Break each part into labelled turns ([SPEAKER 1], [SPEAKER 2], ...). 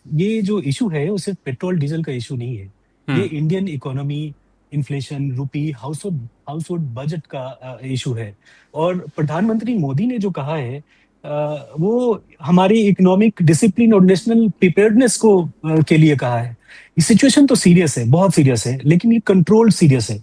[SPEAKER 1] ये जो इशू है वो सिर्फ पेट्रोल डीजल का इशू नहीं है। ये
[SPEAKER 2] हम्म।
[SPEAKER 1] इंडियन इकोनॉमी, इन्फ्लेशन, रुपी, हाउस होल्ड बजट का इशू है। और प्रधानमंत्री मोदी ने जो कहा है वो हमारी इकोनॉमिक डिसिप्लिन और नेशनल प्रिपेयर्डनेस को के लिए कहा है। ये सिचुएशन तो सीरियस है, बहुत सीरियस है, लेकिन ये कंट्रोल्ड सीरियस है।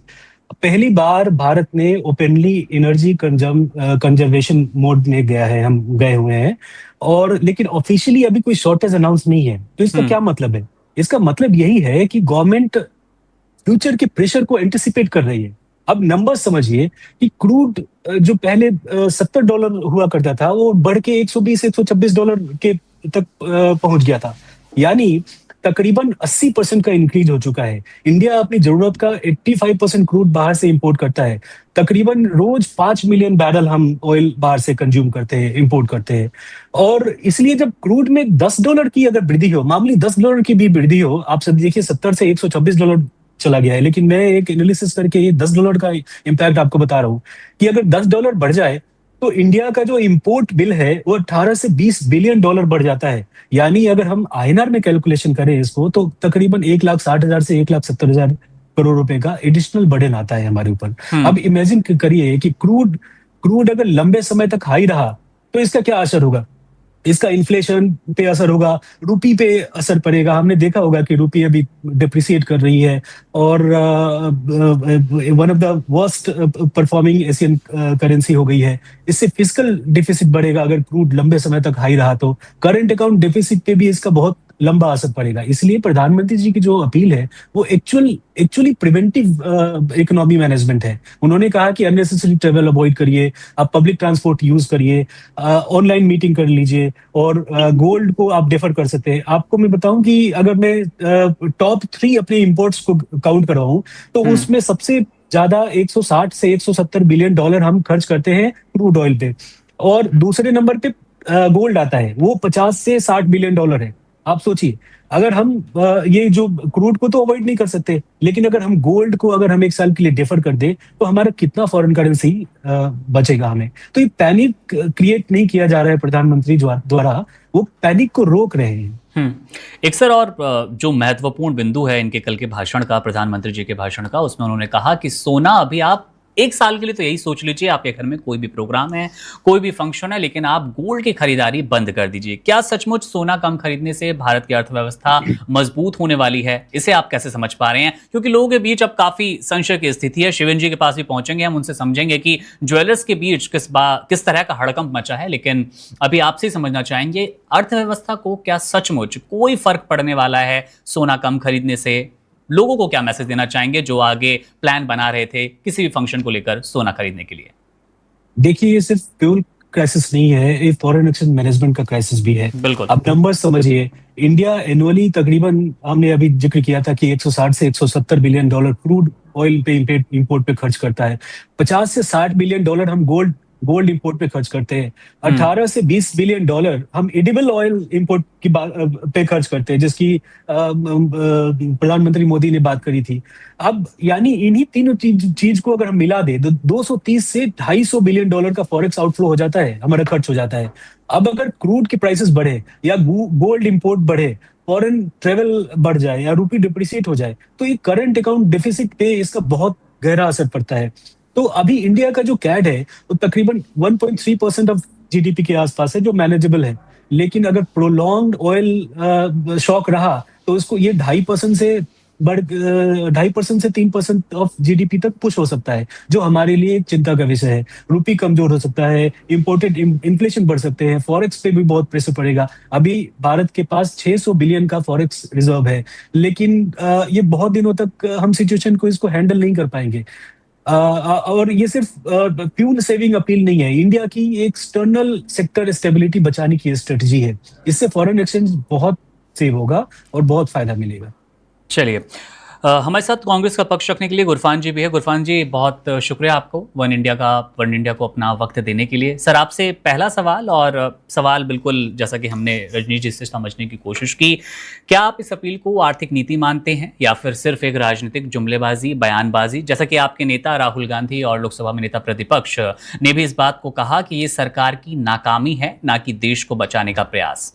[SPEAKER 1] पहली बार भारत ने ओपनली एनर्जी कंजर्वेशन मोड में गया है, हम गए हुए हैं। और लेकिन ऑफिशियली अभी कोई शॉर्टेज अनाउंस नहीं है। तो इसका
[SPEAKER 2] हम्म।
[SPEAKER 1] क्या मतलब है? इसका मतलब यही है कि गवर्नमेंट फ्यूचर के प्रेशर को एंटिसिपेट कर रही है। अब नंबर समझिए कि क्रूड जो पहले $70 हुआ करता था, वो बढ़ के 120-126 के तक पहुंच गया था। यानी तकरीबन 80% का इंक्रीज हो चुका है। इंडिया अपनी जरूरत का 85% क्रूड बाहर से इंपोर्ट करता है। तकरीबन रोज 5 मिलियन बैरल हम ऑयल बाहर से कंज्यूम करते हैं, इंपोर्ट करते हैं। और इसलिए जब क्रूड में $10 की अगर वृद्धि हो, मामूली $10 की भी वृद्धि हो, आप सब देखिए 70 से $126 चला गया है। लेकिन मैं एक एनालिसिस करके ये $10 का इम्पैक्ट आपको बता रहा हूँ कि अगर $10 बढ़ जाए तो इंडिया का जो इंपोर्ट बिल है वो 18 से $20 बिलियन बढ़ जाता है। यानी अगर हम आईएनआर में कैलकुलेशन करें इसको, तो तकरीबन 1,60,000 से 1,70,000 करोड़ रुपए का एडिशनल बर्डन आता है हमारे ऊपर।
[SPEAKER 2] हम्म।
[SPEAKER 1] अब इमेजिन करिए कि क्रूड क्रूड अगर लंबे समय तक हाई रहा तो इसका क्या असर होगा? इसका इन्फ्लेशन पे असर होगा, रुपी पे असर पड़ेगा। हमने देखा होगा कि रुपी अभी डिप्रिसिएट कर रही है, और one of the worst performing Asian currency हो गई है। इससे फिस्कल डिफिसिट बढ़ेगा अगर क्रूड लंबे समय तक हाई रहा तो। करंट अकाउंट डिफिसिट पे भी इसका बहुत लंबा असर पड़ेगा। इसलिए प्रधानमंत्री जी की जो अपील है वो एक्चुअली प्रिवेंटिव इकोनॉमी मैनेजमेंट है। उन्होंने कहा कि अननेसेसरी ट्रेवल अवॉइड करिए, आप पब्लिक ट्रांसपोर्ट यूज करिए, ऑनलाइन मीटिंग कर लीजिए, और गोल्ड को आप डेफर कर सकते हैं। आपको मैं बताऊं कि अगर मैं टॉप 3 अपने इंपोर्ट्स को काउंट करवाऊं तो
[SPEAKER 2] हम्म।
[SPEAKER 1] उसमें सबसे ज्यादा 160 से $170 बिलियन हम खर्च करते हैं क्रूड ऑयल पे। और दूसरे नंबर पे गोल्ड आता है, वो 50 से 60 बिलियन डॉलर है। आप सोचिए, अगर हम ये जो क्रूड को तो अवॉइड नहीं कर सकते, लेकिन अगर हम गोल्ड को अगर हम 1 साल के लिए डिफर कर दे तो हमारा कितना फॉरेन करेंसी बचेगा हमें। तो ये पैनिक क्रिएट नहीं किया जा रहा है प्रधानमंत्री द्वारा, वो पैनिक को रोक रहे हैं।
[SPEAKER 2] हम्म। एक सर और जो महत्वपूर्ण बिंदु है इनके कल के भाषण का, प्रधानमंत्री जी के भाषण का, उसमें उन्होंने कहा कि सोना अभी आप 1 साल के लिए तो यही सोच लीजिए, आपके घर में कोई भी प्रोग्राम है, कोई भी फंक्शन है, लेकिन आप गोल्ड की खरीदारी बंद कर दीजिए। क्या सचमुच सोना कम खरीदने से भारत की अर्थव्यवस्था मजबूत होने वाली है? इसे आप कैसे समझ पा रहे हैं? क्योंकि लोगों के बीच अब काफी संशय की स्थिति है। शिवन जी के पास भी पहुंचेंगे, हम उनसे समझेंगे कि ज्वेलर्स के बीच किस तरह का हड़कंप मचा है। लेकिन अभी आपसे ही समझना चाहेंगे, अर्थव्यवस्था को क्या सचमुच कोई फर्क पड़ने वाला है सोना कम खरीदने से? लोगों को क्या मैसेज देना चाहेंगे जो आगे प्लान बना रहे थे किसी भी फंक्शन को लेकर सोना खरीदने के लिए?
[SPEAKER 1] देखिए, ये सिर्फ फ्यूल क्राइसिस नहीं है, ये फॉरेन एक्सचेंज मैनेजमेंट का क्राइसिस भी है।
[SPEAKER 2] बिल्कुल।
[SPEAKER 1] आप नंबर समझिए, इंडिया एनुअली तकरीबन, हमने अभी जिक्र किया था कि 160 से $170 बिलियन क्रूड ऑयल पे इंपोर्ट पे खर्च करता है। 50 से 60 बिलियन डॉलर हम गोल्ड गोल्ड इंपोर्ट पे खर्च करते हैं।
[SPEAKER 2] हम्म।
[SPEAKER 1] 18 से 20 बिलियन डॉलर हम एडिबल ऑयल इंपोर्ट की बात पे खर्च करते हैं, जिसकी प्रधानमंत्री मोदी ने बात करी थी। अब यानी इन्हीं तीनों चीज को अगर हम मिला दे तो 230 से $250 बिलियन का फॉरेक्स आउटफ्लो हो जाता है, हमारा खर्च हो जाता है। अब अगर क्रूड के प्राइसेस बढ़े या गोल्ड इंपोर्ट बढ़े, फॉरेन ट्रेवल बढ़ जाए या रुपी डिप्रिसिएट हो जाए, तो ये करंट अकाउंट डेफिसिट पे इसका बहुत गहरा असर पड़ता है। तो अभी इंडिया का जो कैड है वो तकरीबन 1.3% ऑफ जीडीपी के आसपास है, जो मैनेजेबल है। लेकिन अगर प्रोलॉन्ग्ड ऑयल शॉक रहा तो उसको ये 2.5% से 3% ऑफ जीडीपी तक पुश हो सकता है, जो हमारे लिए एक चिंता का विषय है। रुपी कमजोर हो सकता है, इंपोर्टेड इन्फ्लेशन बढ़ सकते हैं, फॉरेक्स पे भी बहुत प्रेशर पड़ेगा। अभी भारत के पास 600 बिलियन का फॉरेक्स रिजर्व है, लेकिन ये बहुत दिनों तक हम सिचुएशन को इसको हैंडल नहीं कर पाएंगे। और ये सिर्फ प्यून सेविंग अपील नहीं है, इंडिया की एक्सटर्नल सेक्टर स्टेबिलिटी बचाने की स्ट्रेटजी है। इससे फॉरेन एक्सचेंज बहुत सेव होगा और बहुत फायदा मिलेगा।
[SPEAKER 2] चलिए, हमारे साथ कांग्रेस का पक्ष रखने के लिए गुरफान जी भी है। गुरफान जी, बहुत शुक्रिया आपको वन इंडिया को अपना वक्त देने के लिए। सर, आपसे पहला सवाल, और सवाल बिल्कुल जैसा कि हमने रजनी जी से समझने की कोशिश की, क्या आप इस अपील को आर्थिक नीति मानते हैं या फिर सिर्फ एक राजनीतिक जुमलेबाजी, बयानबाजी? जैसा कि आपके नेता राहुल गांधी और लोकसभा में नेता प्रतिपक्ष ने भी इस बात को कहा कि ये सरकार की नाकामी है, ना कि देश को बचाने का प्रयास।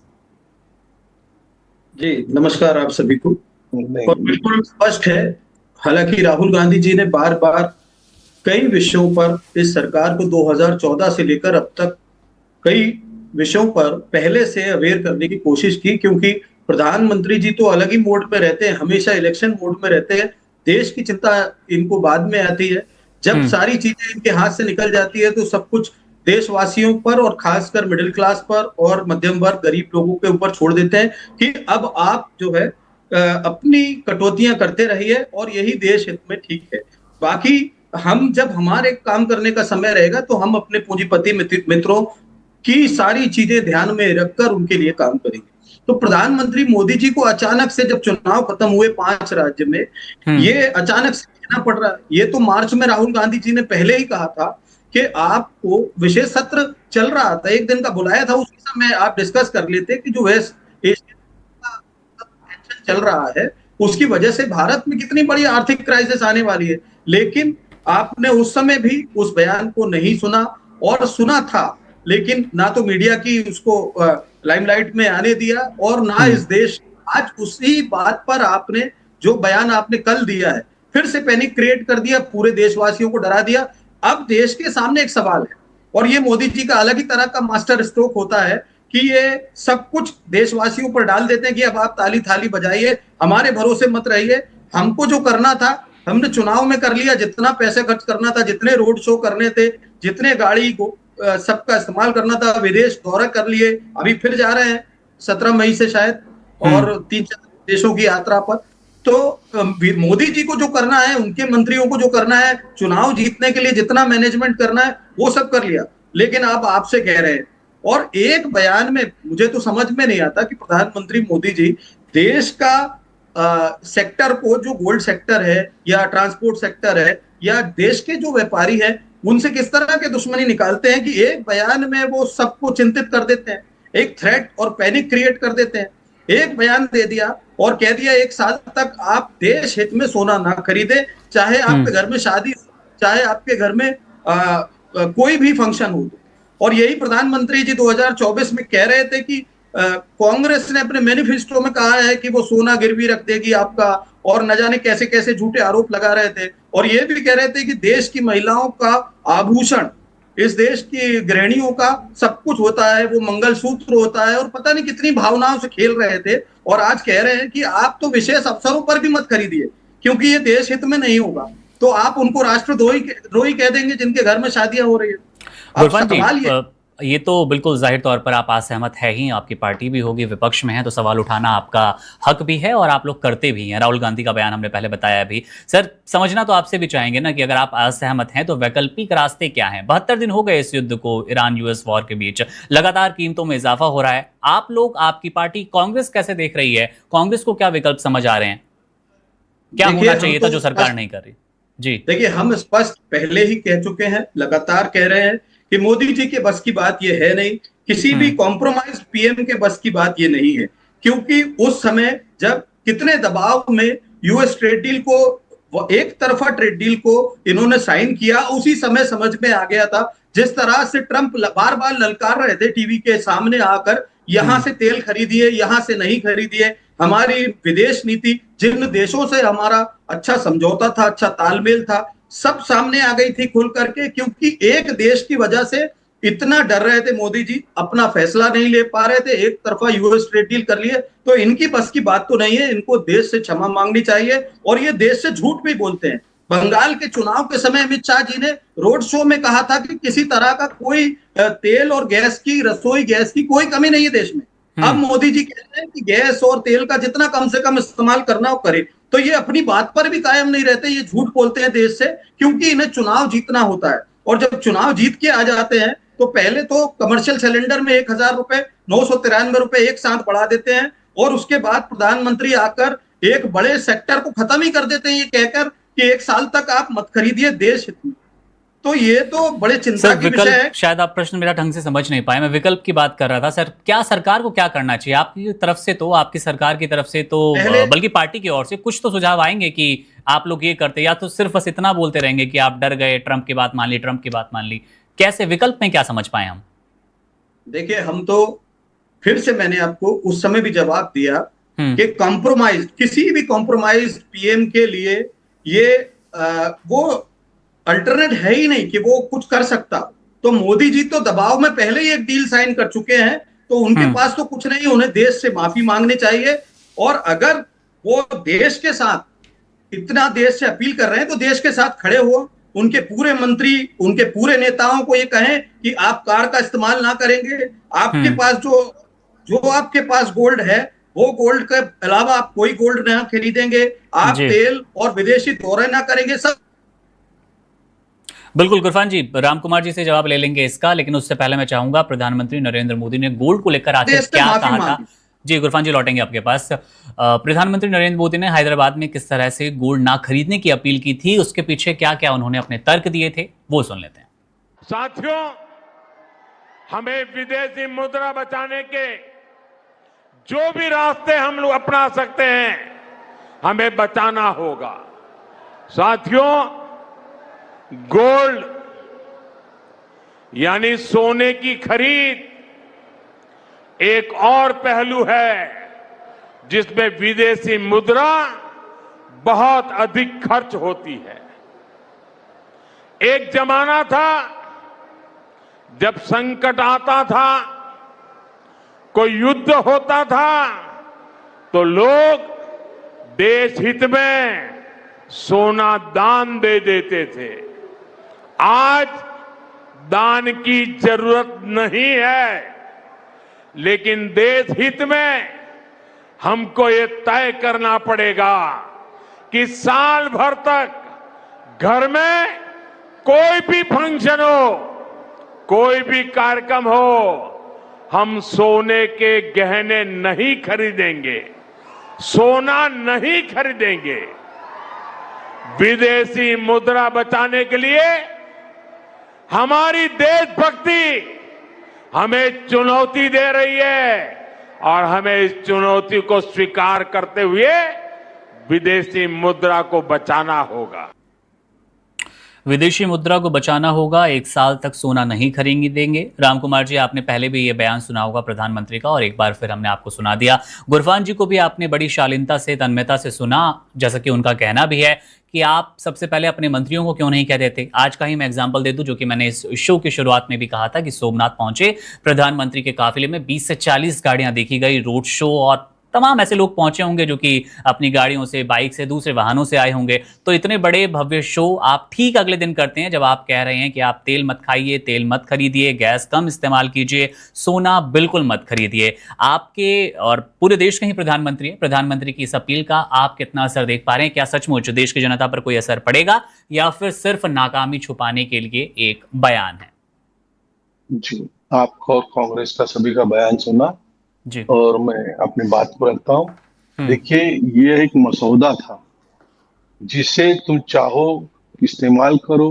[SPEAKER 3] जी, नमस्कार आप सभी को। और बिल्कुल स्पष्ट है, हालांकि राहुल गांधी जी ने बार बार कई विषयों पर इस सरकार को 2014 से लेकर अब तक कई विषयों पर पहले से अवेयर करने की कोशिश की, क्योंकि प्रधानमंत्री जी तो अलग ही मोड में रहते हैं, हमेशा इलेक्शन मोड में रहते हैं। देश की चिंता इनको बाद में आती है। जब सारी चीजें इनके हाथ से निकल जाती है तो सब कुछ देशवासियों पर और खासकर मिडिल क्लास पर और मध्यम वर्ग गरीब लोगों के ऊपर छोड़ देते हैं कि अब आप जो है अपनी कटौतियां करते रहिए और यही देश हित में ठीक है। बाकी हम जब हमारे काम करने का समय रहेगा तो हम अपने पूंजीपति मित्रों की सारी चीजें ध्यान में रखकर उनके लिए काम करेंगे। तो प्रधानमंत्री मोदी जी को अचानक से जब चुनाव खत्म हुए 5 राज्य में, ये अचानक से कहना पड़ रहा है। ये तो मार्च में राहुल गांधी जी ने पहले ही कहा था कि आपको विशेष सत्र चल रहा था, एक दिन का बुलाया था, उसी समय आप डिस्कस कर लेते कि जो वेस्ट एशिया टेंशन चल रहा है उसकी वजह से भारत में कितनी बड़ी आर्थिक क्राइसिस आने वाली है। लेकिन आपने उस समय भी उस बयान को नहीं सुना, और सुना था लेकिन ना तो मीडिया की उसको लाइमलाइट में आने दिया और ना इस देश। आज उसी बात पर आपने जो बयान आपने कल दिया है, फिर से पैनिक क्रिएट कर दिया, पूरे देशवासियों को डरा दिया। अब देश के सामने एक सवाल है, और ये मोदी जी का अलग ही तरह का मास्टर स्ट्रोक होता है कि ये सब कुछ देशवासियों पर डाल देते हैं कि अब आप ताली थाली बजाइए, हमारे भरोसे मत रहिए। हमको जो करना था हमने चुनाव में कर लिया, जितना पैसे खर्च करना था, जितने रोड शो करने थे, जितने गाड़ी को सबका इस्तेमाल करना था, विदेश दौरा कर लिए, अभी फिर जा रहे हैं 17 मई से शायद, और 3-4 देशों की यात्रा पर। तो मोदी जी को जो करना है, उनके मंत्रियों को जो करना है, चुनाव जीतने के लिए जितना मैनेजमेंट करना है वो सब कर लिया। लेकिन अब आपसे कह रहे हैं, और एक बयान में मुझे तो समझ में नहीं आता कि प्रधानमंत्री मोदी जी देश का सेक्टर को, जो गोल्ड सेक्टर है या ट्रांसपोर्ट सेक्टर है या देश के जो व्यापारी हैं, उनसे किस तरह के दुश्मनी निकालते हैं कि एक बयान में वो सबको चिंतित कर देते हैं, एक थ्रेट और पैनिक क्रिएट कर देते हैं। एक बयान दे दिया और कह दिया 1 साल तक आप देश हित में सोना ना खरीदे, चाहे आपके घर में शादी, चाहे आपके घर में कोई भी फंक्शन हो। और यही प्रधानमंत्री जी 2024 में कह रहे थे कि कांग्रेस ने अपने मैनिफेस्टो में कहा है कि वो सोना गिरवी रख देगी आपका, और न जाने कैसे कैसे झूठे आरोप लगा रहे थे। और ये भी कह रहे थे कि देश की महिलाओं का आभूषण, इस देश की गृहिणियों का सब कुछ होता है, वो मंगलसूत्र होता है, और पता नहीं कितनी भावनाओं से खेल रहे थे। और आज कह रहे हैं कि आप तो विशेष अवसरों पर भी मत खरीदिए क्योंकि ये देश हित में नहीं होगा। तो आप उनको राष्ट्रद्रोही कह देंगे जिनके घर में शादियां हो रही है। अब सवाल
[SPEAKER 2] ये तो बिल्कुल जाहिर तौर पर आप असहमत है ही, आपकी पार्टी भी होगी, विपक्ष में है, तो सवाल उठाना आपका हक भी है और आप लोग करते भी हैं। राहुल गांधी का बयान हमने पहले बताया भी। सर, समझना तो आपसे भी चाहेंगे ना कि अगर आप असहमत हैं तो वैकल्पिक रास्ते क्या हैं? 72 दिन हो गए इस युद्ध को, ईरान यूएस वॉर के बीच लगातार कीमतों में इजाफा हो रहा है। आप लोग, आपकी पार्टी कांग्रेस कैसे देख रही है? कांग्रेस को क्या विकल्प समझ आ रहे हैं? क्या होना चाहिए था जो सरकार नहीं कर रही? जी
[SPEAKER 3] देखिए, हम स्पष्ट पहले ही कह चुके हैं, लगातार कह रहे हैं कि मोदी जी के बस की बात ये है नहीं, किसी भी कॉम्प्रोमाइज पीएम के बस की बात ये नहीं है। क्योंकि उस समय जब कितने दबाव में यूएस ट्रेड डील को, एक तरफा ट्रेड डील को इन्होंने साइन किया, उसी समय समझ में आ गया था। जिस तरह से ट्रंप बार बार ललकार रहे थे टीवी के सामने आकर, यहां से तेल खरीदिए, यहां से नहीं खरीदिए, हमारी विदेश नीति, जिन देशों से हमारा अच्छा समझौता था, अच्छा तालमेल था, सब सामने आ गई थी खुल करके। क्योंकि एक देश की वजह से इतना डर रहे थे मोदी जी, अपना फैसला नहीं ले पा रहे थे, एक तरफा यूएस ट्रेड डील कर लिए। तो इनकी बस की बात तो नहीं है, इनको देश से क्षमा मांगनी चाहिए। और ये देश से झूठ भी बोलते हैं। बंगाल के चुनाव के समय अमित शाह जी ने रोड शो में कहा था कि किसी तरह का कोई तेल और गैस की, रसोई गैस की कोई कमी नहीं है देश में। अब मोदी जी कह रहे हैं कि गैस और तेल का जितना कम से कम इस्तेमाल करना हो करे। तो ये अपनी बात पर भी कायम नहीं रहते, ये झूठ बोलते हैं देश से, क्योंकि इन्हें चुनाव जीतना होता है। और जब चुनाव जीत के आ जाते हैं तो पहले तो कमर्शियल सिलेंडर में 1000 रुपए, 993 रुपए एक साथ बढ़ा देते हैं, और उसके बाद प्रधानमंत्री आकर एक बड़े सेक्टर को खत्म ही कर देते हैं, ये कहकर कि 1 साल तक आप मत खरीदिए देश हित में। तो ये तो बड़े चिंता की विषय है।
[SPEAKER 2] शायद आप प्रश्न मेरा ढंग से समझ नहीं पाए, मैं विकल्प की बात कर रहा था। सर, क्या सरकार को क्या करना चाहिए? आपकी तरफ से तो, आपकी सरकार की तरफ से तो, बल्कि पार्टी की ओर से कुछ तो सुझाव आएंगे कि आप लोग ये करते, या तो सिर्फ बस इतना बोलते रहेंगे कि आप डर गए, ट्रंप की बात मान ली, ट्रंप की बात मान ली? कैसे विकल्प में क्या समझ पाए हम?
[SPEAKER 3] देखिए, हम तो फिर से, मैंने आपको उस समय भी जवाब दिया कि कॉम्प्रोमाइज, किसी भी कॉम्प्रोमाइज पीएम के लिए ये वो अल्टरनेट है ही नहीं कि वो कुछ कर सकता। तो मोदी जी तो दबाव में पहले ही एक डील साइन कर चुके हैं, तो उनके पास तो कुछ नहीं, उन्हें देश से माफी मांगनी चाहिए। और अगर वो देश के साथ, इतना देश से अपील कर रहे हैं, तो देश के साथ खड़े हो, उनके पूरे मंत्री, उनके पूरे नेताओं को ये कहें कि आप कार का इस्तेमाल ना करेंगे, आपके पास जो आपके पास गोल्ड है, वो गोल्ड के अलावा आप कोई गोल्ड ना खरीदेंगे, आप तेल और विदेशी दौरे ना करेंगे। सब
[SPEAKER 2] बिल्कुल गुरफान जी, राम कुमार जी से जवाब ले लेंगे इसका, लेकिन उससे पहले मैं चाहूंगा प्रधानमंत्री नरेंद्र मोदी ने गोल्ड को लेकर आखिर क्या कहा था। जी गुरफान जी, लौटेंगे आपके पास। प्रधानमंत्री नरेंद्र मोदी ने हैदराबाद में किस तरह से गोल्ड ना खरीदने की अपील की थी, उसके पीछे क्या क्या उन्होंने अपने तर्क दिए थे, वो सुन लेते हैं।
[SPEAKER 4] साथियों, हमें विदेशी मुद्रा बचाने के जो भी रास्ते हम लोग अपना सकते हैं, हमें बचाना होगा। साथियों, गोल्ड यानी सोने की खरीद एक और पहलू है जिसमें विदेशी मुद्रा बहुत अधिक खर्च होती है। एक जमाना था जब संकट आता था, कोई युद्ध होता था, तो लोग देश हित में सोना दान दे देते थे। आज दान की जरूरत नहीं है, लेकिन देश हित में हमको ये तय करना पड़ेगा कि साल भर तक घर में कोई भी फंक्शन हो, कोई भी कार्यक्रम हो, हम सोने के गहने नहीं खरीदेंगे, सोना नहीं खरीदेंगे। विदेशी मुद्रा बचाने के लिए हमारी देशभक्ति हमें चुनौती दे रही है और हमें इस चुनौती को स्वीकार करते हुए विदेशी मुद्रा को बचाना होगा।
[SPEAKER 2] विदेशी मुद्रा को बचाना होगा, 1 साल तक सोना नहीं खरीदेंगे। राम कुमार जी, आपने पहले भी ये बयान सुना होगा प्रधानमंत्री का, और एक बार फिर हमने आपको सुना दिया। गुरफान जी को भी आपने बड़ी शालीनता से, तन्मयता से सुना, जैसा कि उनका कहना भी है कि आप सबसे पहले अपने मंत्रियों को क्यों नहीं कह देते। आज का ही मैं एग्जांपल दे दूं, जो कि मैंने इस शो की शुरुआत में भी कहा था कि सोमनाथ पहुंचे प्रधानमंत्री के काफिले में 20 से 40 गाड़ियां देखी गई, रोड शो, और तमाम ऐसे लोग पहुंचे होंगे जो कि अपनी गाड़ियों से, बाइक से, दूसरे वाहनों से आए होंगे। तो इतने बड़े भव्य शो आप ठीक अगले दिन करते हैं जब आप कह रहे हैं कि आप तेल मत खाइए, तेल मत खरीदिए, गैस कम इस्तेमाल कीजिए, सोना बिल्कुल मत खरीदिए। आपके और पूरे देश के ही प्रधानमंत्री हैं, प्रधानमंत्री की इस अपील का आप कितना असर देख पा रहे हैं? क्या सचमुच देश की जनता पर कोई असर पड़ेगा, या फिर सिर्फ नाकामी छुपाने के लिए एक बयान है?
[SPEAKER 5] जी, आपको कांग्रेस का सभी का बयान सुना जी, और मैं अपनी बात को रखता हूँ। देखिए, ये एक मसौदा था जिसे तुम चाहो इस्तेमाल करो।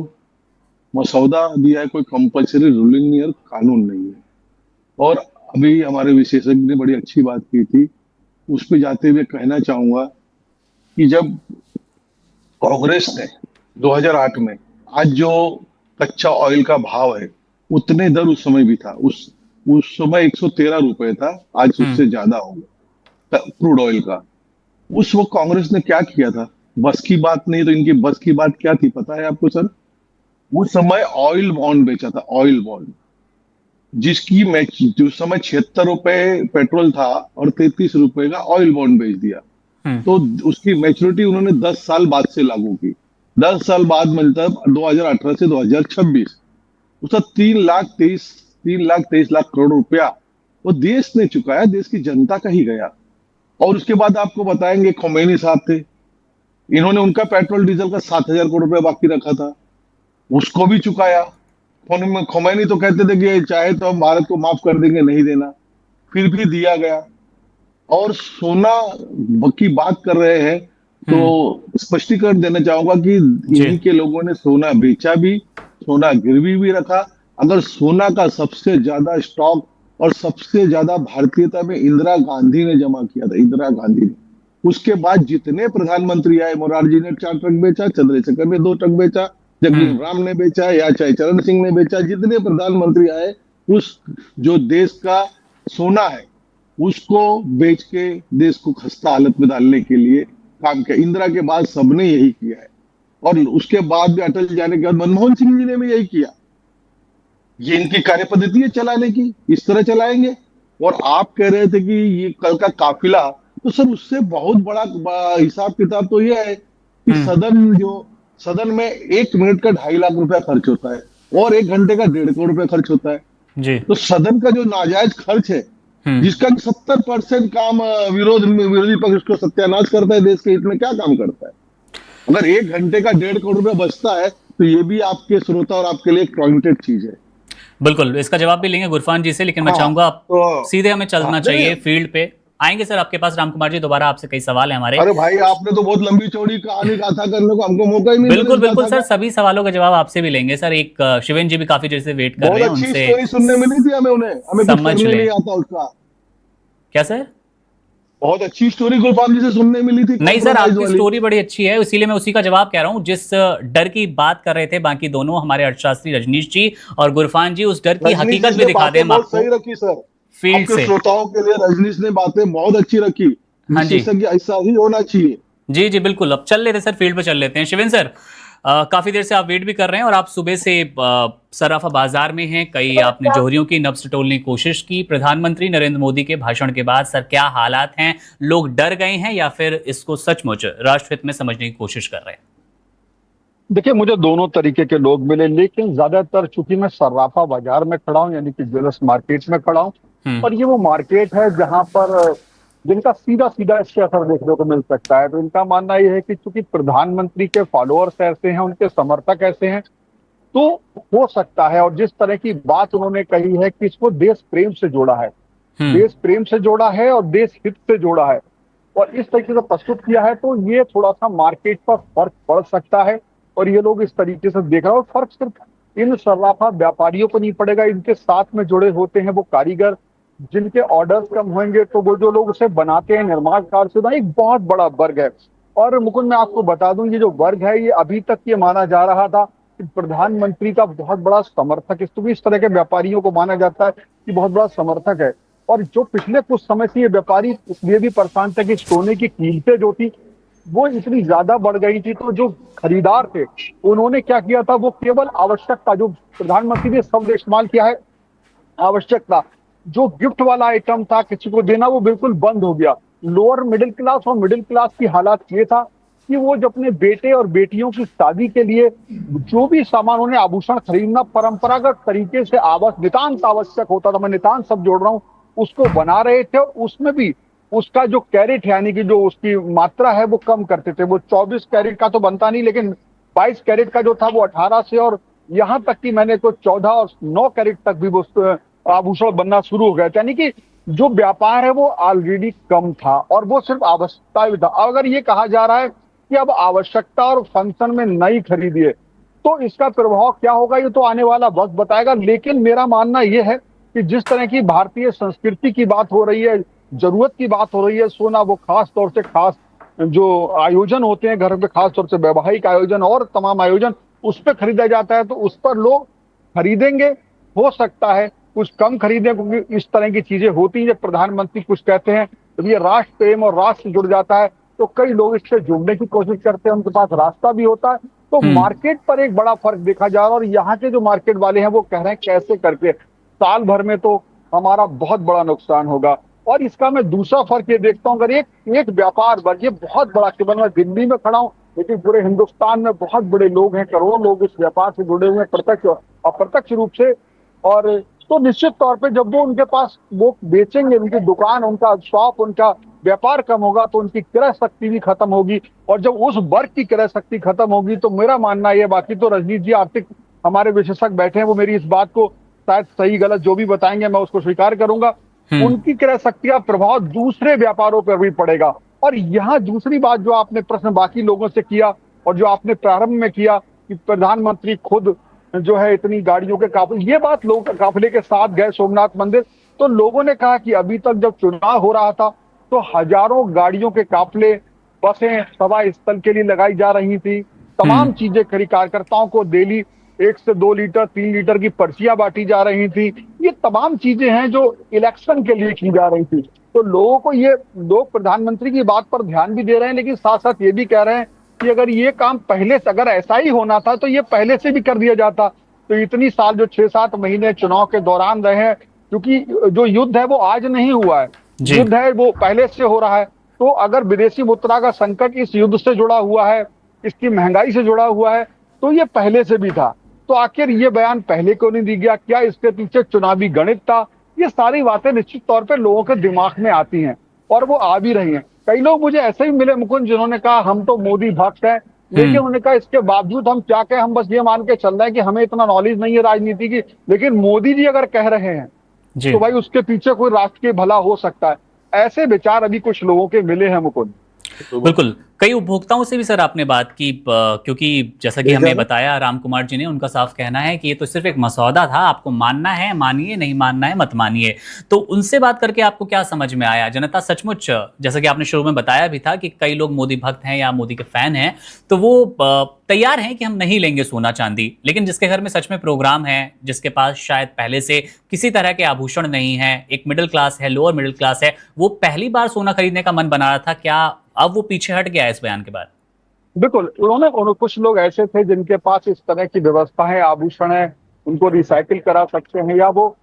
[SPEAKER 5] मसौदा दिया है, कोई कंपल्सरी रूलिंग नहीं है, कानून नहीं है। और अभी हमारे विशेषज्ञ ने बड़ी अच्छी बात की थी, उस पर जाते हुए कहना चाहूंगा कि जब कांग्रेस ने 2008 में, आज जो कच्चा ऑयल का भाव है उतने दर उस समय भी था, उस समय 113 रुपए था, आज उससे ज्यादा होगा क्रूड ऑयल का। उस वक्त कांग्रेस ने क्या किया था? बस की बात नहीं, तो इनकी बस की बात क्या थी पता है आपको सर? उस समय ऑयल बॉन्ड बेचा था, ऑयल बॉन्ड, जिसकी उस समय 76 रुपए पेट्रोल था और 33 रुपए का ऑयल बॉन्ड बेच दिया। तो उसकी मैच्योरिटी उन्होंने 10 साल बाद से लागू की। 10 साल बाद मतलब 2018 से 2026, उसका 3,23 लाख करोड़ रुपया वो देश ने चुकाया, देश की जनता का ही गया। और उसके बाद आपको बताएंगे, खोमैनी साहब थे, इन्होंने उनका पेट्रोल डीजल का 7,000 करोड़ रुपया बाकी रखा था, उसको भी चुकाया। खोमैनी तो कहते थे कि चाहे तो हम भारत को माफ कर देंगे, नहीं देना, फिर भी दिया गया। और सोना की बात कर रहे हैं तो स्पष्टीकरण देना चाहूंगा कि इन्हीं के लोगों ने सोना बेचा भी, सोना गिरवी भी रखा। अगर सोना का सबसे ज्यादा स्टॉक और सबसे ज्यादा भारतीयता में इंदिरा गांधी ने जमा किया था, इंदिरा गांधी ने। उसके बाद जितने प्रधानमंत्री आए, मोरारजी ने 4 ट्रक बेचा, चंद्रशेखर ने 2 ट्रक बेचा, जगजीवन राम ने बेचा, या चाहे चरण सिंह ने बेचा, जितने प्रधानमंत्री आए, उस जो देश का सोना है उसको बेच के देश को खस्ता हालत में डालने के लिए काम किया। इंदिरा के बाद सबने यही किया है, और उसके बाद भी अटल जी जाने के बाद मनमोहन सिंह जी ने भी यही किया। ये इनकी कार्य पद्धति है चलाने की, इस तरह चलाएंगे। और आप कह रहे थे कि ये कल का काफिला, तो सर उससे बहुत बड़ा हिसाब किताब तो ये है कि सदन में 1 मिनट का 2.5 लाख रुपया खर्च होता है और 1 घंटे का 1.5 करोड़ रुपया खर्च होता है
[SPEAKER 2] जी।
[SPEAKER 5] तो सदन का जो नाजायज खर्च है, जिसका 70% काम विरोधी पक्ष को सत्यानाश करता है, देश के हित में क्या काम करता है। अगर 1 घंटे का 1.5 करोड़ रुपया बचता है तो ये भी आपके श्रोता और आपके लिए एक पॉइंटेड चीज है।
[SPEAKER 2] बिल्कुल, इसका जवाब भी लेंगे गुरफान जी से, लेकिन मैं चाहूंगा आप सीधे हमें चलना चाहिए फील्ड पे। आएंगे सर आपके पास राम कुमार जी, दोबारा आपसे कई सवाल है हमारे।
[SPEAKER 5] अरे भाई, आपने तो बहुत लंबी चौड़ी कहानी गाथा करने को हमको मौका ही नहीं।
[SPEAKER 2] बिल्कुल बिल्कुल सर, सभी सवालों का जवाब आपसे भी लेंगे सर। एक शिवेन जी भी काफी देर से वेट कर रहे हैं, उनसे
[SPEAKER 5] स्टोरी सुनने मिली थी हमें, हमें
[SPEAKER 2] समझ ले
[SPEAKER 5] नहीं आता उसका।
[SPEAKER 2] क्या सर?
[SPEAKER 5] बहुत अच्छी स्टोरी गुरफान जी से सुनने मिली थी।
[SPEAKER 2] नहीं सर, आपकी स्टोरी बड़ी अच्छी है, इसीलिए मैं उसी का जवाब कह रहा हूं। जिस डर की बात कर रहे थे बाकी दोनों, हमारे अर्थशास्त्री रजनीश जी और गुरफान जी, उस डर की हकीकत भी दिखा दें आपको।
[SPEAKER 5] सही रखी सर,
[SPEAKER 2] फील्ड से
[SPEAKER 5] श्रोताओं के लिए रजनीश ने बातें बहुत अच्छी रखी।
[SPEAKER 2] हाँ जी,
[SPEAKER 5] ऐसा ही होना चाहिए।
[SPEAKER 2] जी जी बिल्कुल। अब चल लेते सर, फील्ड पे चल लेते हैं। शिवेन सर, काफी देर से आप वेट भी कर रहे हैं और आप सुबह से सराफा बाजार में हैं। कई आपने जोहरियों की नब्ज टटोलने की कोशिश की। प्रधानमंत्री नरेंद्र मोदी के भाषण के बाद सर क्या हालात हैं? लोग डर गए हैं या फिर इसको सचमुच राष्ट्रहित में समझने की कोशिश कर रहे हैं?
[SPEAKER 6] देखिए, मुझे दोनों तरीके के लोग मिले, लेकिन ज्यादातर चूंकि मैं सराफा बाजार में खड़ा हूं, यानी कि ज्वेलर्स मार्केट में खड़ा हूं, और ये वो मार्केट है जहां पर जिनका सीधा सीधा इससे असर देखने को मिल सकता है। तो इनका मानना यह है कि चूंकि प्रधानमंत्री के फॉलोअर्स ऐसे हैं, उनके समर्थक ऐसे हैं, तो हो सकता है। और जिस तरह की बात उन्होंने कही है कि इसको देश प्रेम से जोड़ा है, देश प्रेम से जोड़ा है और देश हित से जोड़ा है, और इस तरीके से प्रस्तुत किया है, तो ये थोड़ा सा मार्केट पर फर्क पड़ सकता है। और ये लोग इस तरीके से देख रहे हैं। और फर्क सिर्फ इन सर्राफा व्यापारियों को नहीं पड़ेगा, इनके साथ में जुड़े होते हैं वो कारीगर, जिनके ऑर्डर्स कम होंगे तो वो जो लोग उसे बनाते हैं, निर्माण कार्य से, एक बहुत बड़ा वर्ग है। और मुकुंद, मैं आपको बता दूं, ये जो वर्ग है, ये अभी तक ये माना जा रहा था कि प्रधानमंत्री का बहुत बड़ा समर्थक, इस तरह के व्यापारियों को माना जाता है कि बहुत बड़ा समर्थक है। और जो पिछले कुछ समय से ये व्यापारी इसलिए भी परेशान थे कि सोने की कीमतें जो थी वो इतनी ज्यादा बढ़ गई थी, तो जो खरीदार थे उन्होंने क्या किया था, वो केवल आवश्यकता, जो प्रधानमंत्री ने शब्द इस्तेमाल किया है आवश्यकता, जो गिफ्ट वाला आइटम था किसी को देना, वो बिल्कुल बंद हो गया। लोअर मिडिल क्लास और मिडिल क्लास की हालात ये था कि वो जो अपने बेटे और बेटियों की शादी के लिए जो भी सामान, उन्हें आभूषण खरीदना परंपरागत तरीके से नितांत आवश्यक होता था, मैं नितांत शब्द जोड़ रहा हूँ, उसको बना रहे थे। उसमें भी उसका जो कैरेट, यानी कि जो उसकी मात्रा है, वो कम करते थे। वो 24 कैरेट का तो बनता नहीं, लेकिन 22 कैरेट का जो था वो 18 से, और यहाँ तक कि मैंने को 14 और 9 कैरेट तक भी वो आभूषण बनना शुरू हो गया। यानी कि जो व्यापार है वो ऑलरेडी कम था और वो सिर्फ आवश्यकता भी था। अगर ये कहा जा रहा है कि अब आवश्यकता और फंक्शन में नहीं खरीदिए, तो इसका प्रभाव क्या होगा ये तो आने वाला वक्त बताएगा। लेकिन मेरा मानना यह है कि जिस तरह की भारतीय संस्कृति की बात हो रही है, जरूरत की बात हो रही है, सोना, वो खास तौर से खास जो आयोजन होते हैं घर पे, खास तौर से वैवाहिक आयोजन और तमाम आयोजन, उस पर खरीदा जाता है, तो उस पर लोग खरीदेंगे। हो सकता है कुछ कम खरीदें, क्योंकि इस तरह की चीजें होती हैं। जब प्रधानमंत्री कुछ कहते हैं तो ये राष्ट्र प्रेम और राष्ट्र से जुड़ जाता है, तो कई लोग इससे जुड़ने की कोशिश करते हैं, उनके पास रास्ता भी होता है। तो मार्केट पर एक बड़ा फर्क देखा जा रहा है। और यहाँ के जो मार्केट वाले हैं वो कह रहे हैं कैसे करके साल भर में तो हमारा बहुत बड़ा नुकसान होगा। और इसका मैं दूसरा फर्क ये देखता हूँ, अगर एक व्यापार वर्ग, ये बहुत बड़ा, केवल मैं दिल्ली में खड़ा हूँ लेकिन पूरे हिंदुस्तान में बहुत बड़े लोग हैं, करोड़ों लोग इस व्यापार से जुड़े हुए हैं, प्रत्यक्ष और अप्रत्यक्ष रूप से। और तो निश्चित तौर पे जब वो उनके पास वो बेचेंगे, उनकी दुकान, उनका शॉप, उनका व्यापार कम होगा, तो उनकी क्रय शक्ति भी खत्म होगी। और जब उस वर्ग की क्रय शक्ति खत्म होगी, तो मेरा मानना है, बाकी तो रजनीश जी आर्थिक हमारे विशेषज्ञ बैठे हैं, वो मेरी इस बात को शायद सही गलत जो भी बताएंगे मैं उसको स्वीकार करूंगा, उनकी क्रय शक्ति का प्रभाव दूसरे व्यापारों पर भी पड़ेगा। और यहाँ दूसरी बात जो आपने प्रश्न बाकी लोगों से किया और जो आपने प्रारंभ में किया कि प्रधानमंत्री खुद जो है इतनी गाड़ियों के काफिले, ये बात लोग काफिले के साथ गए सोमनाथ मंदिर, तो लोगों ने कहा कि अभी तक जब चुनाव हो रहा था तो हजारों गाड़ियों के काफिले, बसें सभा स्थल के लिए लगाई जा रही थी, तमाम चीजें कार्यकर्ताओं को डेली 1 से 2 लीटर 3 लीटर की पर्चियां बांटी जा रही थी। ये तमाम चीजें हैं जो इलेक्शन के लिए की जा रही थी। तो लोगों को ये लोग प्रधानमंत्री की बात पर ध्यान भी दे रहे हैं, लेकिन साथ साथ ये भी कह रहे हैं कि अगर ये काम पहले से, अगर ऐसा ही होना था तो ये पहले से भी कर दिया जाता। तो इतनी साल जो 6-7 महीने चुनाव के दौरान रहे हैं, क्योंकि जो युद्ध है वो आज नहीं हुआ है, युद्ध है वो पहले से हो रहा है। तो अगर विदेशी मुद्रा का संकट इस युद्ध से जुड़ा हुआ है, इसकी महंगाई से जुड़ा हुआ है, तो ये पहले से भी था। तो आखिर ये बयान पहले क्यों नहीं दी गया? क्या इसके पीछे चुनावी गणित था? ये सारी बातें निश्चित तौर पे लोगों के दिमाग में आती हैं और वो आ भी रही हैं। कई लोग मुझे ऐसे ही मिले मुकुंद, जिन्होंने कहा हम तो मोदी भक्त हैं, लेकिन उन्होंने कहा इसके बावजूद हम क्या कहें, हम बस ये मान के चल रहे हैं कि हमें इतना नॉलेज नहीं है राजनीति की, लेकिन मोदी जी अगर कह रहे हैं तो भाई उसके पीछे कोई राष्ट्र के भला हो सकता है। ऐसे विचार अभी कुछ लोगों के मिले हैं मुकुंद।
[SPEAKER 2] बिल्कुल, कई उपभोक्ताओं से भी सर आपने बात की, क्योंकि जैसा कि हमें बताया राम कुमार जी ने, उनका साफ कहना है कि ये तो सिर्फ एक मसौदा था, आपको मानना है मानिए, नहीं मानना है मत मानिए। तो उनसे बात करके आपको क्या समझ में आया? जनता सचमुच, जैसा कि आपने शुरू में बताया भी था कि कई लोग मोदी भक्त हैं या मोदी के फैन हैं, तो वो तैयार हैं कि हम नहीं लेंगे सोना चांदी, लेकिन जिसके घर में सच में प्रोग्राम है, जिसके पास शायद पहले से किसी तरह के आभूषण नहीं है, एक मिडिल क्लास है, लोअर मिडिल क्लास है, वो पहली बार सोना खरीदने का मन बना रहा था, क्या अब वो पीछे हट गया है इस बयान के बाद?
[SPEAKER 6] बिल्कुल, उन्होंने कुछ लोग ऐसे थे जिनके पास इस तरह की व्यवस्था है, आभूषण है, उनको रिसाइकिल करा सकते हैं या वो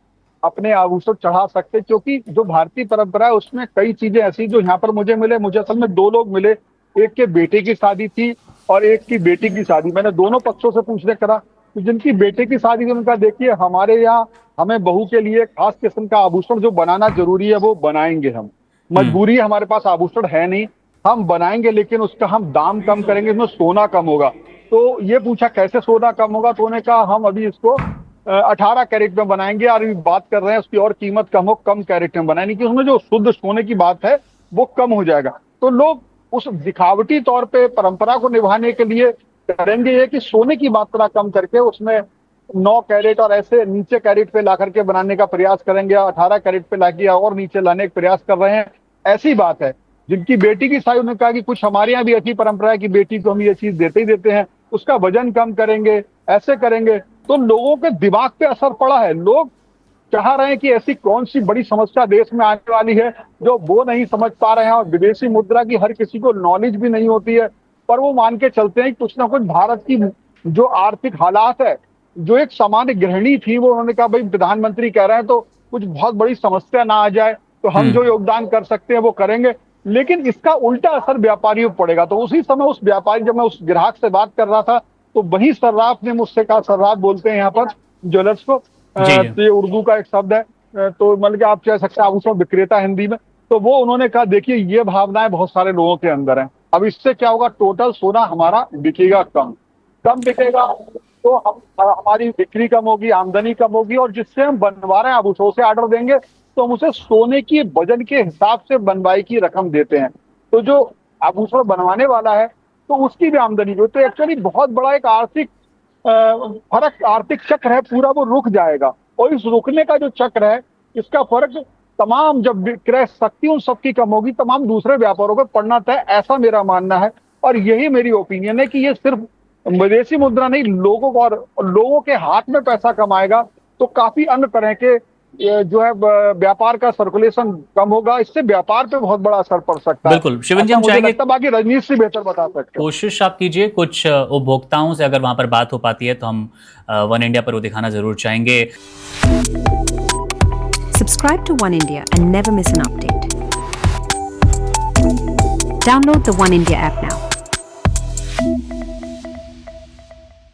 [SPEAKER 6] अपने आभूषण चढ़ा सकते हैं, क्योंकि जो भारतीय परंपरा है उसमें कई चीजें ऐसी जो यहाँ पर मुझे मिले। मुझे असल में 2 लोग मिले, एक के बेटे की शादी थी और एक की बेटी की शादी। मैंने दोनों पक्षों से पूछने करा, तो जिनकी बेटे की शादी थी उनका देखिए, हमारे यहाँ हमें बहू के लिए खास किस्म का आभूषण जो बनाना जरूरी है वो बनाएंगे हम, मजबूरी है, हमारे पास आभूषण है नहीं, हम बनाएंगे, लेकिन उसका हम दाम कम करेंगे, इसमें सोना कम होगा। तो ये पूछा कैसे सोना कम होगा, तो उन्होंने कहा हम अभी इसको 18 कैरेट में बनाएंगे और अभी बात कर रहे हैं उसकी और कीमत कम हो, कम कैरेट में बनाएंगे, कि उसमें जो शुद्ध सोने की बात है वो कम हो जाएगा। तो लोग उस दिखावटी तौर पे परंपरा को निभाने के लिए करेंगे ये कि सोने की मात्रा कम करके उसमें 9 कैरेट और ऐसे नीचे कैरेट पे ला करके बनाने का प्रयास करेंगे, 18 कैरेट पे लाके और नीचे लाने का प्रयास कर रहे हैं। ऐसी बात है। जिनकी बेटी की शादी, उन्होंने कहा कि कुछ हमारे यहाँ भी ऐसी परंपरा है कि बेटी को हम ये चीज देते ही देते हैं, उसका वजन कम करेंगे, ऐसे करेंगे। तो लोगों के दिमाग पे असर पड़ा है। लोग चाह रहे हैं कि ऐसी कौन सी बड़ी समस्या देश में आने वाली है जो वो नहीं समझ पा रहे हैं, और विदेशी मुद्रा की हर किसी को नॉलेज भी नहीं होती है, पर वो मान के चलते हैं कुछ ना कुछ भारत की जो आर्थिक हालात है, जो एक सामान्य गृहिणी थी, वो उन्होंने कहा भाई प्रधानमंत्री कह रहे हैं तो कुछ बहुत बड़ी समस्या ना आ जाए, तो हम जो योगदान कर सकते हैं वो करेंगे। लेकिन इसका उल्टा असर व्यापारियों पर पड़ेगा। तो उसी समय उस व्यापारी, जब मैं उस ग्राहक से बात कर रहा था, तो वही सर्राफ ने मुझसे कहा, सर्राफ बोलते हैं यहाँ पर ज्वेलर्स को, तो ये उर्दू का एक शब्द है, तो मतलब कि आप कह सकते हैं आभूषण विक्रेता हिंदी में। तो वो उन्होंने कहा देखिए ये भावनाएं बहुत सारे लोगों के अंदर हैं। अब इससे क्या होगा, टोटल सोना हमारा बिकेगा कम बिकेगा, तो हमारी बिक्री कम होगी, आमदनी कम होगी, और जिससे हम बनवा रहे हैं आभूषणों से ऑर्डर देंगे तो हम उसे सोने की वजन के हिसाब से बनवाई की रकम देते हैं, तो जो आभूषण बनवाने वाला है तो उसकी भी आमदनी हो। तो एक्चुअली बहुत बड़ा एक आर्थिक फर्क, आर्थिक चक्र है पूरा, वो रुक जाएगा। और इस रुकने का जो चक्र है, इसका फर्क तमाम, जब क्रय शक्ति उन सबकी कम होगी, तमाम दूसरे व्यापारों पर पड़ना तय, ऐसा मेरा मानना है। और यही मेरी ओपिनियन है कि ये सिर्फ विदेशी मुद्रा नहीं, लोगों के हाथ में पैसा कमाएगा, तो काफी अन्य तरह के जो है व्यापार का सर्कुलेशन कम होगा, इससे व्यापार पे बहुत बड़ा असर पड़ सकता है।
[SPEAKER 2] बिल्कुल शिवन जी, हम चाहेंगे
[SPEAKER 6] बाकी राजनीति से बेहतर बता सकते हैं।
[SPEAKER 2] कोशिश आप कीजिए कुछ उपभोक्ताओं से, अगर वहां पर बात हो पाती है तो हम वन इंडिया पर वो दिखाना जरूर चाहेंगे।
[SPEAKER 7] Subscribe to One India and never miss an update. Download the One India app now.